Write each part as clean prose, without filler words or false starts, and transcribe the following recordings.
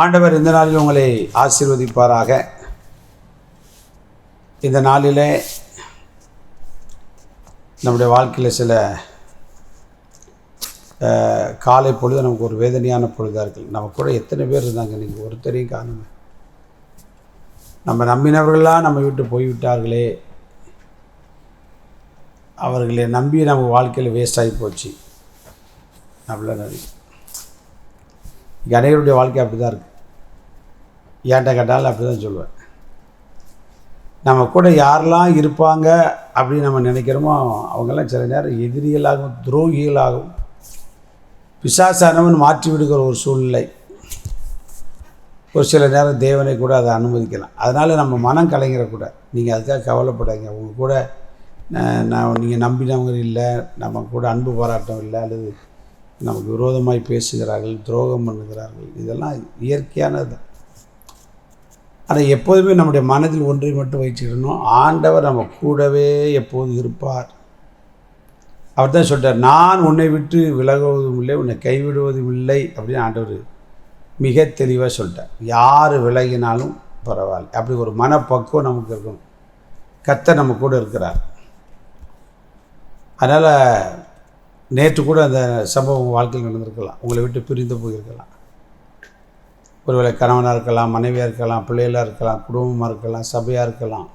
ஆண்டவர் இந்த நாளில் உங்களை ஆசீர்வதிப்பாராக. இந்த நாளிலே நம்முடைய வாழ்க்கையில் சில காலை பொழுது நமக்கு ஒரு வேதனையான பொழுதாக இருக்குது. நம்ம கூட எத்தனை பேர் இருந்தாங்க, நீங்கள் ஒருத்தரையும் காணுங்க. நம்ம நம்பினவர்களாக நம்ம விட்டு போய்விட்டார்களே, அவர்களை நம்பி நம்ம வாழ்க்கையில் வேஸ்ட் ஆகி போச்சு. அப்படிலாம் நிறைய அனைவருடைய வாழ்க்கை அப்படி தான் இருக்குது. ஏன்ட்ட கேட்டாலும் அப்படி தான் சொல்லுவேன். நம்ம கூட யாரெல்லாம் இருப்பாங்க அப்படின்னு நம்ம நினைக்கிறோமோ அவங்கெல்லாம் சில நேரம் எதிரிகளாகவும் துரோகிகளாகவும் பிசாசானவன் மாற்றி விடுகிற ஒரு சூழ்நிலை. ஒரு சில நேரம் தேவனை கூட அதை அனுமதிக்கலாம். அதனால் நம்ம மனம் கலைஞரக்கூடாது. நீங்கள் அதுக்காக கவலைப்படாங்க. அவங்க கூட நீங்கள் நம்பினவங்க இல்லை, நம்ம கூட அன்பு பாராட்டம் இல்லை, அல்லது நமக்கு விரோதமாய் பேசுகிறார்கள், துரோகம் பண்ணுகிறார்கள், இதெல்லாம் இயற்கையானது. ஆனால் எப்போதுமே நம்முடைய மனதில் ஒன்றை மட்டும் வச்சுக்கணும், ஆண்டவர் நம்ம கூடவே எப்போதும் இருப்பார். அவர் தான் சொல்கிறார், நான் உன்னை விட்டு விலகுவதும் இல்லை, உன்னை கைவிடுவதும் இல்லை அப்படின்னு ஆண்டவர் மிக தெளிவாக சொல்லிட்டார். யார் விலகினாலும் பரவாயில்ல, அப்படி ஒரு மனப்பக்குவம் நமக்கு இருக்கணும். கர்த்தர் நம்ம கூட இருக்கிறார். அதனால் நேற்று கூட அந்த சம்பவம் உங்கள் வாழ்க்கையில் நடந்திருக்கலாம். உங்களை விட்டு பிரிந்து போயிருக்கலாம். ஒருவேளை கணவனாக இருக்கலாம், மனைவியாக இருக்கலாம், பிள்ளைகளாக இருக்கலாம், குடும்பமாக இருக்கலாம், சபையாக இருக்கலாம்.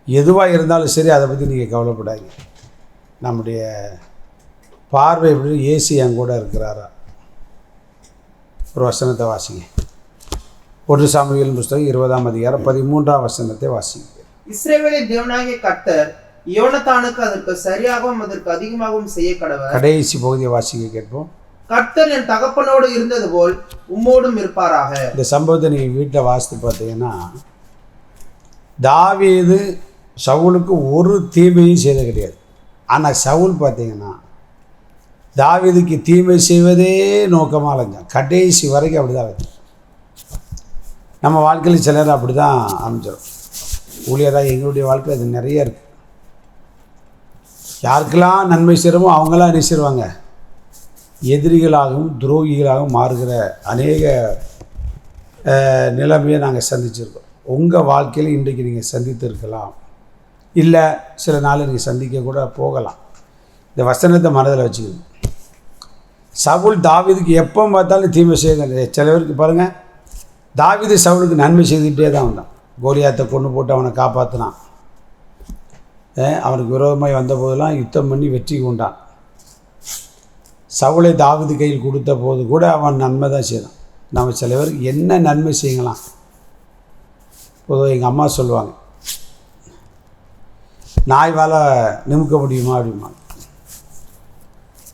எதுவாக இருந்தாலும் சரி, அதை பற்றி நீங்கள் கவலைப்படாதீங்க. நம்முடைய பார்வை எப்படி, ஏசி என் கூட இருக்கிறாரா. ஒரு வசனத்தை வாசிங்க. 1 சாமுவேல் புஸ்தகம் 20ஆம் அதிகாரம் 13ஆம் வசனத்தை வாசிங்க. இஸ்ரவேலின் தேவனாகிய கர்த்தர் யோனத்தானுக்கு அதற்கு சரியாகவும் அதற்கு அதிகமாகவும் செய்ய கடவர். கடைசி பகுதியை வாசிக்க கேட்போம். கர்த்தர் என் தகப்பனோடு இருந்தது போல் உம்மோடும் இருப்பாராக. இந்த சம்பவத்தை நீங்கள் வீட்டில் வாசித்து பார்த்தீங்கன்னா, தாவீது சவுலுக்கு ஒரு தீமையும் செய்த கிடையாது. ஆனால் சவுல் பார்த்தீங்கன்னா தாவீதுக்கு தீமை செய்வதே நோக்கமாக அலைஞ்சான். கடைசி வரைக்கும் அப்படி தான் அலைஞ்சான். நம்ம வாழ்க்கையில் சிலர் அப்படி தான் அமைச்சிடும். ஊழியராக எங்களுடைய வாழ்க்கையில் அது நிறைய இருக்குது. யாருக்கெல்லாம் நன்மை செய்கிறோமோ அவங்களாம் என்ன செய்வாங்க, எதிரிகளாகவும் துரோகிகளாகவும் மாறுகிற அநேக நிலைமையை நாங்கள் சந்திச்சிருக்கோம். உங்கள் வாழ்க்கையில் இன்றைக்கு நீங்கள் சந்தித்து இருக்கலாம், இல்லை சில நாள் நீங்கள் சந்திக்க கூட போகலாம். இந்த வசனத்தை மனதில் வச்சுக்கணும். சவுல் தாவீதுக்கு எப்போ பார்த்தாலும் தீமை செய்ய. சில பேருக்கு பாருங்கள், தாவீது சவுலுக்கு நன்மை செய்துகிட்டே தான் வந்தான். கோலியாத்தை கொண்டு போட்டு அவனை காப்பாற்றினான். அவனுக்கு விரோதமாய் வந்தபோதெல்லாம் யுத்தம் பண்ணி வெற்றி கொண்டான். சவுலை தாவீது கையில் கொடுத்த போது கூட அவன் நன்மை தான் செய்தான். நம்ம சில பேருக்கு என்ன நன்மை செய்யலாம். பொதுவாக எங்கள் அம்மா சொல்லுவாங்க, நாய் வாழை நிமிக்க முடியுமா அப்படிமா.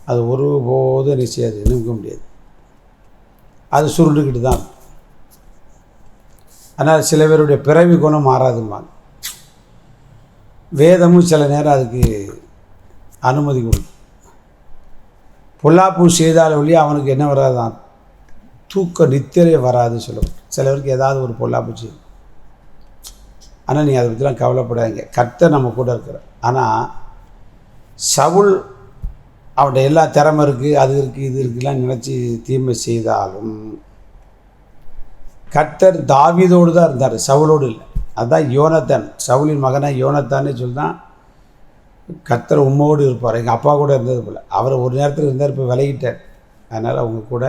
அது ஒரு போதும் என்ன செய்யாது, நிமிக்க முடியாது. அது சுருண்டுக்கிட்டு தான். அதனால் சில பேருடைய பிறவி குணம் மாறாதும்பாங்க. வேதமும் சில நேரம் அதுக்கு அனுமதி கொடுக்கும். பொல்லாப்பு செய்தால் ஒழிய அவனுக்கு என்ன வராதான், தூக்க நித்திரை வராதுன்னு சொல்லப்படும். சிலவருக்கு ஏதாவது ஒரு பொல்லாப்பு செய்யும். ஆனால் நீங்கள் அதை பற்றிலாம் கவலைப்படாதீங்க, கர்த்தர் நம்ம கூட இருக்கிறார். ஆனால் சவுல் அவனுடைய எல்லா திறமை இருக்குது, அது இருக்குது, இது இருக்குலாம் நினச்சி தீமை செய்தாலும் கர்த்தர் தாவீதோடு தான் இருந்தார், சவுலோடு இல்லை. அதுதான் யோனத்தான், சவுலின் மகனாக யோனத்தானே சொல்லிதான், கர்த்தர் உம்மோடு இருப்பார். எங்கள் அப்பா கூட இருந்தது போல். அவர் ஒரு நேரத்தில் இருந்தார், இப்போ விலகிட்டார். அதனால் அவங்க கூட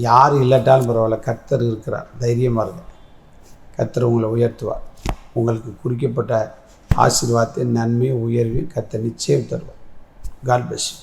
யார் இல்லாட்டாலும் பரவாயில்ல, கர்த்தர் இருக்கிறார். தைரியமாக இருங்க. கர்த்தர் உங்களை உயர்த்துவார். உங்களுக்கு குறிக்கப்பட்ட ஆசீர்வாதத்தை, நன்மையும் உயர்வையும் கர்த்தர் நிச்சயம் தருவார். God bless you.